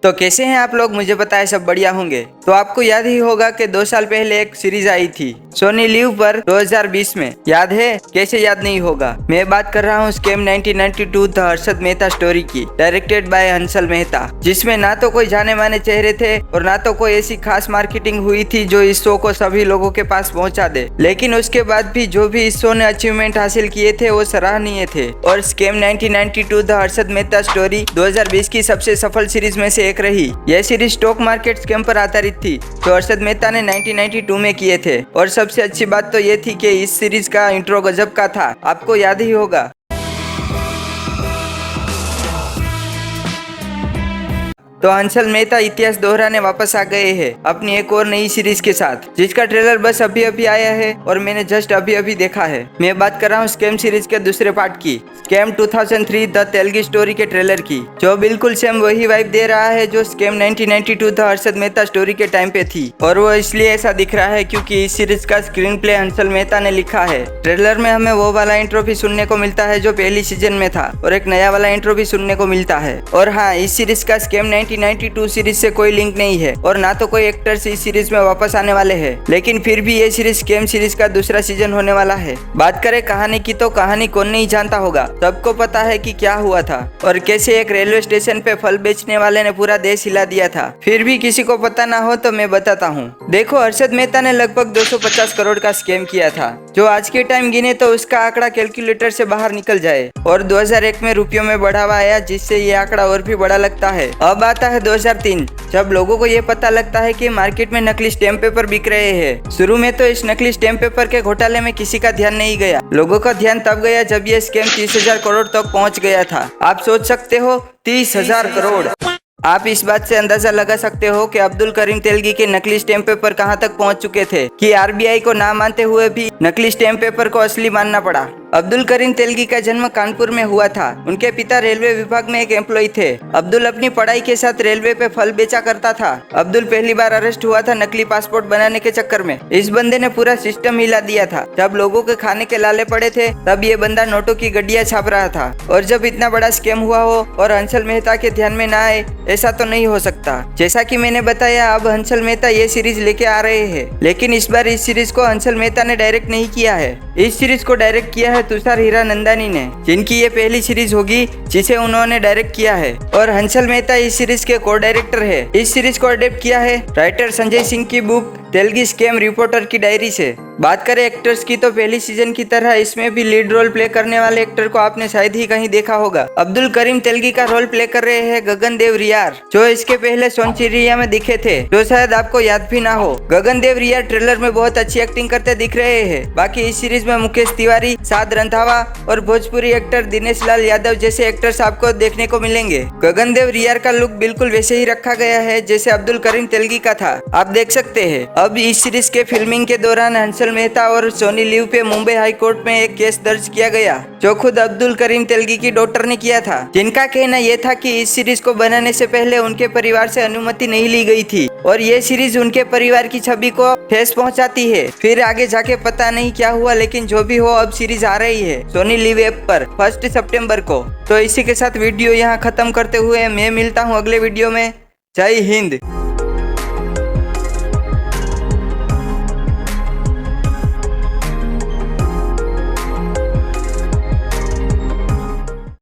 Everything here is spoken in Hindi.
तो कैसे हैं आप लोग? मुझे पता है सब बढ़िया होंगे। तो आपको याद ही होगा कि 2 साल पहले एक सीरीज आई थी सोनी लिव पर 2020 में। याद है? कैसे याद नहीं होगा। मैं बात कर रहा हूँ scam 1992 the Harshad Mehta story की, डायरेक्टेड बाय हंसल मेहता, जिसमें ना तो कोई जाने माने चेहरे थे और ना तो कोई ऐसी खास मार्केटिंग हुई थी जो इस शो को सभी लोगों के पास पहुंचा दे। लेकिन उसके बाद भी जो भी इस शो ने अचीवमेंट हासिल किए थे वो सराहनीय थे और scam 1992 the Harshad Mehta story 2020 की सबसे सफल सीरीज में से एक रही। यह सीरीज स्टॉक मार्केट स्कैम पर आधारित थी जो हर्षद मेहता ने 1992 में किए थे और सबसे अच्छी बात तो ये थी कि इस सीरीज का इंट्रो गजब का था, आपको याद ही होगा। तो हंसल मेहता इतिहास दोहराने वापस आ गए हैं अपनी एक और नई सीरीज के साथ, जिसका ट्रेलर बस अभी अभी आया है और मैंने जस्ट अभी अभी देखा है। मैं बात कर रहा हूँ स्कैम सीरीज के दूसरे पार्ट की, स्कैम 2003 द तेलुगु स्टोरी के ट्रेलर की, जो बिल्कुल सेम वही वाइब दे रहा है जो scam 1992 the Harshad Mehta story के टाइम पे थी। और वो इसलिए ऐसा दिख रहा है क्योंकि इस सीरीज का स्क्रीन प्ले हंसल मेहता ने लिखा है। ट्रेलर में हमें वो वाला इंट्रो भी सुनने को मिलता है जो पहली सीजन में था और एक नया वाला इंट्रो भी सुनने को मिलता है। और हाँ, इस सीरीज का स्कैम 1992 सीरीज से कोई लिंक नहीं है और ना तो कोई एक्टर्स इस सीरीज में वापस आने वाले हैं, लेकिन फिर भी ये सीरीज स्कैम सीरीज का दूसरा सीजन होने वाला है। बात करें कहानी की तो कहानी कौन नहीं जानता होगा, सबको पता है कि क्या हुआ था और कैसे एक रेलवे स्टेशन पे फल बेचने वाले ने पूरा देश हिला दिया था। फिर भी किसी को पता ना हो तो मैं बताता हूँ। देखो, हर्षद मेहता ने लगभग 250 करोड़ का स्कैम किया था, जो आज के टाइम गिने तो उसका आंकड़ा कैलकुलेटर से बाहर निकल जाए। और 2001 में रुपयों में बढ़ावा आया जिससे ये आंकड़ा और भी बड़ा लगता है। अब आता है 2003, जब लोगों को ये पता लगता है कि मार्केट में नकली स्टैम्प पेपर बिक रहे हैं। शुरू में तो इस नकली स्टैम्प पेपर के घोटाले में किसी का ध्यान नहीं गया। लोगों का ध्यान तब गया जब ये स्कैम 30,000 करोड़ तक पहुंच गया था। आप सोच सकते हो 30,000 करोड़। आप इस बात से अंदाजा लगा सकते हो कि अब्दुल करीम तेलगी के नकली स्टैम्प पेपर कहां तक पहुंच चुके थे कि आरबीआई को ना मानते हुए भी नकली स्टैम्प पेपर को असली मानना पड़ा। अब्दुल करीम तेलगी का जन्म कानपुर में हुआ था। उनके पिता रेलवे विभाग में एक एम्प्लॉय थे। अब्दुल अपनी पढ़ाई के साथ रेलवे पे फल बेचा करता था। अब्दुल पहली बार अरेस्ट हुआ था नकली पासपोर्ट बनाने के चक्कर में। इस बंदे ने पूरा सिस्टम हिला दिया था। जब लोगों के खाने के लाले पड़े थे तब ये बंदा नोटों की गड्डियां छाप रहा था। और जब इतना बड़ा स्कैम हुआ हो और हंसल मेहता के ध्यान में ना आए, ऐसा तो नहीं हो सकता। जैसा कि मैंने बताया, अब हंसल मेहता ये सीरीज लेके आ रहे हैं, लेकिन इस बार इस सीरीज को हंसल मेहता ने डायरेक्ट नहीं किया है। इस सीरीज को डायरेक्ट किया है तुषार हीरानंदानी ने, जिनकी ये पहली सीरीज होगी जिसे उन्होंने डायरेक्ट किया है। और हंसल मेहता इस सीरीज के को डायरेक्टर है। इस सीरीज को अडेप्ट किया है राइटर संजय सिंह की बुक तेलुगु स्कैम रिपोर्टर की डायरी से। बात करें एक्टर्स की तो पहली सीजन की तरह इसमें भी लीड रोल प्ले करने वाले एक्टर को आपने शायद ही कहीं देखा होगा। अब्दुल करीम तेलगी का रोल प्ले कर रहे हैं गगन देव रियार, जो इसके पहले सोनचिरिया में दिखे थे, जो शायद आपको याद भी ना हो। गगन देव रियार ट्रेलर में बहुत अच्छी एक्टिंग करते दिख रहे हैं। बाकी इस सीरीज में मुकेश तिवारी, साद रंधावा और भोजपुरी एक्टर दिनेश लाल यादव जैसे एक्टर्स आपको देखने को मिलेंगे। गगन देव रियार का लुक बिल्कुल वैसे ही रखा गया है जैसे अब्दुल करीम तेलगी का था, आप देख सकते हैं। अब इस सीरीज के फिल्मिंग के दौरान हंसल मेहता और सोनी लिव पे मुंबई हाई कोर्ट में एक केस दर्ज किया गया, जो खुद अब्दुल करीम तेलगी की डॉटर ने किया था, जिनका कहना यह था कि इस सीरीज को बनाने से पहले उनके परिवार से अनुमति नहीं ली गई थी और ये सीरीज उनके परिवार की छवि को ठेस पहुंचाती है। फिर आगे जाके पता नहीं क्या हुआ, लेकिन जो भी हो अब सीरीज आ रही है सोनी लिव ऐप पर 1 सितंबर को। तो इसी के साथ वीडियो यहाँ खत्म करते हुए मैं मिलता हूँ अगले वीडियो में। जय हिंद।